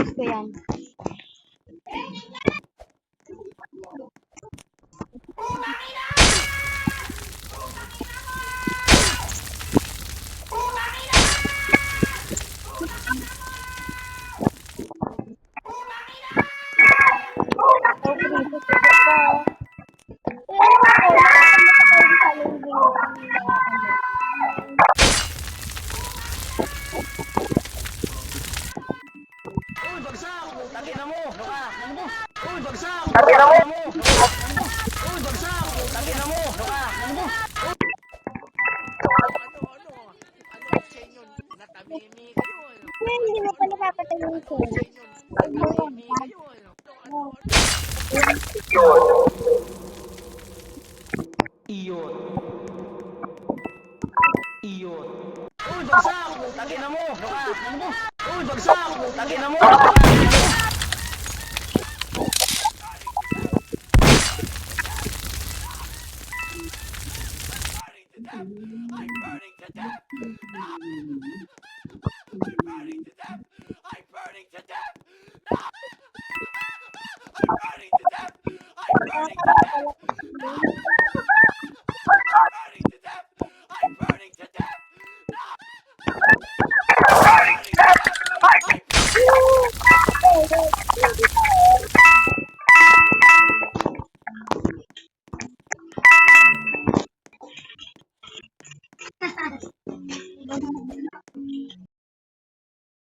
i-post ko yan. Uy, bagsak! Tangina mo! Baka! Uy, bagsak! Tangina mo! Uy, bagsak! Tangina mo! Baka! Sa inyo, natamimi kayo, ano? Hindi mo pa napapatay yung Sa inyo, natamimi kayo, ano? Iyon. Iyon. Uy, bagsak! Tangina mo! Baka! Uy, bagsak! Tangina mo! I'm burning to death! I'm burning to death! I'm burning to death! I'm burning to death! I'm burning to death!